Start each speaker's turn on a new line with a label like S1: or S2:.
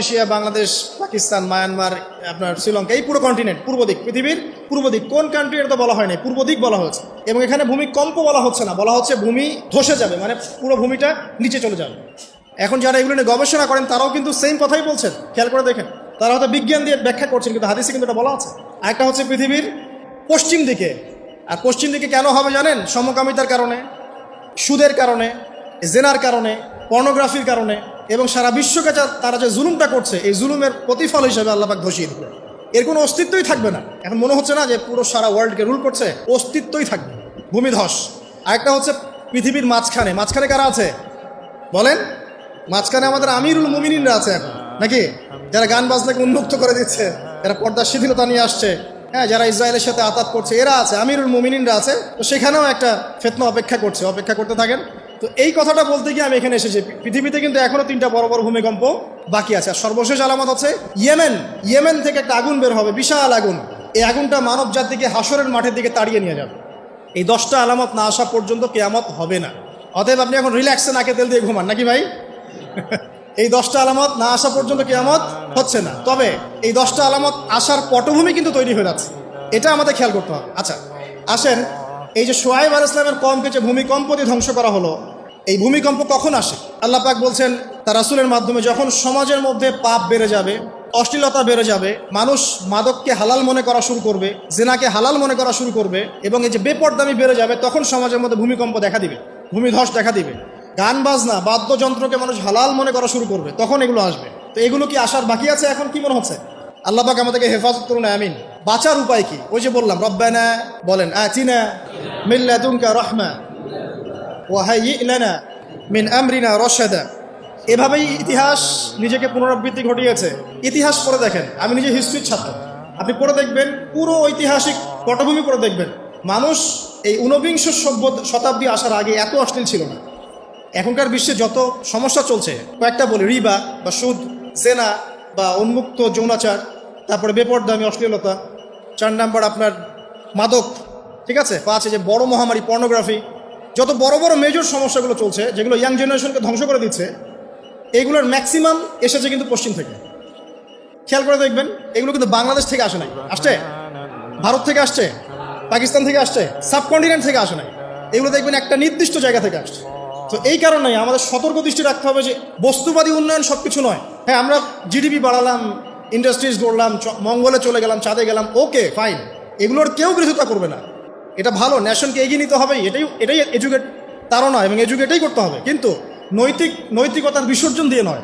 S1: Asia, Bangladesh, Pakistan, Myanmar, আপনার শ্রীলঙ্কা, এই পুরো কন্টিনেন্ট, পূর্ব দিক, পৃথিবীর পূর্ব দিক। কোন কান্ট্রি এটা তো বলা হয় না, পূর্ব দিক বলা হয়েছে। এবং এখানে ভূমিকম্প বলা হচ্ছে না, বলা হচ্ছে ভূমি ধসে যাবে, মানে পুরো ভূমিটা নিচে চলে যাবে। এখন যারা এগুলো নিয়ে গবেষণা করেন তারাও কিন্তু সেম কথাই বলছেন, খেয়াল করে দেখেন। তারা হয়তো বিজ্ঞান দিয়ে ব্যাখ্যা করছেন, কিন্তু হাদিসে কিন্তু এটা বলা আছে। আরেকটা হচ্ছে পৃথিবীর পশ্চিম দিকে। আর পশ্চিম দিকে কেন হবে জানেন? সমকামিতার কারণে, সুদের কারণে, জেনার কারণে, পর্নোগ্রাফির কারণে, এবং সারা বিশ্বকে তারা যে জুলুমটা করছে, এই জুলুমের প্রতিফল হিসেবে আল্লাহ পাক ধসিয়ে দেবে। এর কোনো অস্তিত্বই থাকবে না। এখন মনে হচ্ছে না যে পুরো সারা ওয়ার্ল্ডকে রুল করছে, অস্তিত্বই থাকবে না, ভূমিধস। আরেকটা হচ্ছে পৃথিবীর মাঝখানে। মাঝখানে কারা আছে বলেন? মাঝখানে আমাদের আমিরুল মুমিনিনরা আছে এখন, নাকি? যারা গান বাজনাকে উন্মুক্ত করে দিচ্ছে, যারা পর্দার শিথিলতা নিয়ে আসছে, হ্যাঁ, যারা ইসরায়েলের সাথে আতাত করছে, এরা আছে, আমিরুল মুমিনিনরা আছে। তো সেখানেও একটা ফিতনা অপেক্ষা করছে, অপেক্ষা করতে থাকেন। তো এই কথাটা বলতে গিয়ে আমি এখানে এসেছি। পৃথিবীতে কিন্তু এখনো 3টা বড় বড় ভূমিকম্প বাকি আছে। আর সর্বশেষ আলামত হচ্ছে ইয়েমেন থেকে একটা আগুন বের হবে, বিশাল আগুন। এই আগুনটা মানব জাতিকে হাসরের মাঠের দিকে তাড়িয়ে নিয়ে যাবে। এই 10টা আলামত না আসা পর্যন্ত কিয়ামত হবে না। অতএব আপনি এখন রিল্যাক্সে নাকে তেল দিয়ে ঘুমান, নাকি ভাই? এই 10টা আলামত না আসা পর্যন্ত কিয়ামত হচ্ছে না। তবে এই 10টা আলামত আসার পটভূমি কিন্তু তৈরি হয়ে যাচ্ছে, এটা আমাদের খেয়াল করতে হবে। আচ্ছা আসেন, এই যে শুআয়ব আলাইহিস সালামের কওমকে যে ভূমিকম্প দিয়ে ধ্বংস করা হলো, এই ভূমিকম্প কখন আসে? আল্লাহ পাক বলছেন তার রাসূলের মাধ্যমে, যখন সমাজের মধ্যে পাপ বেড়ে যাবে, অশ্লীলতা বেড়ে যাবে, মানুষ মাদককে হালাল মনে করা শুরু করবে, জিনাকে হালাল মনে করা শুরু করবে, এবং এই যে বেপরদামি বেড়ে যাবে, তখন সমাজের মধ্যে ভূমিকম্প দেখা দিবে, ভূমিধস দেখা দিবে। গান বাজনা, বাদ্যযন্ত্রকে মানুষ হালাল মনে করা শুরু করবে, তখন এগুলো আসবে। তো এগুলো কি আসার বাকি আছে? এখন কি মনে হচ্ছে? আল্লাহ পাক আমাদেরকে হেফাজত করুন, আমিন। বাঁচার উপায় কি? ওই যে বললাম, রব্বানা বলেন, আতিনা মিন লাদুনকা রাহমা ওয়া হাইয়্ লানা মিন আমরিনা রশাদা। এভাবেই ইতিহাস নিজেকে পুনরাবৃত্তি ঘটিয়েছে। ইতিহাস পড়ে দেখেন, আমি নিজে হিস্ট্রির ছাত্র, আপনি পড়ে দেখবেন, পুরো ঐতিহাসিক পটভূমি পড়ে দেখবেন, মানুষ এই 49 শতাব্দী আসার আগে এত অশ্লীল ছিল না। এখনকার বিশ্বে যত সমস্যা চলছে, কয়েকটা বলি, রিবা বা সুদ, জেনা বা উন্মুক্ত যৌনাচার, তারপরে বেপরদামি অশ্লীলতা, 4 নাম্বার আপনার মাদক, ঠিক আছে, 5 যে বড় মহামারী পর্নোগ্রাফি, যত বড় বড় মেজর সমস্যাগুলো চলছে, যেগুলো ইয়াং জেনারেশনকে ধ্বংস করে দিচ্ছে, এইগুলোর ম্যাক্সিমাম এসেছে কিন্তু পশ্চিম থেকে। খেয়াল করে দেখবেন, এগুলো কিন্তু বাংলাদেশ থেকে আসে নাই, আসছে ভারত থেকে আসছে, পাকিস্তান থেকে আসছে, সাবকন্টিনেন্ট থেকে আসে নাই। এগুলো দেখবেন একটা নির্দিষ্ট জায়গা থেকে আসছে। তো এই কারণে আমাদের সতর্ক দৃষ্টি রাখতে হবে যে বস্তুবাদী উন্নয়ন সব কিছু নয়। হ্যাঁ, আমরা জিডিপি বাড়ালাম, ইন্ডাস্ট্রিজ গড়লাম, মঙ্গলে চলে গেলাম, চাঁদে গেলাম, ওকে ফাইন, এগুলোর কেউ বিরোধিতা করবে না, এটা ভালো, ন্যাশনকে এগিয়ে নিতে হবে, এটাই এডুকেট তারও নয়, এবং এডুকেটেই করতে হবে, কিন্তু নৈতিকতার বিসর্জন দিয়ে নয়।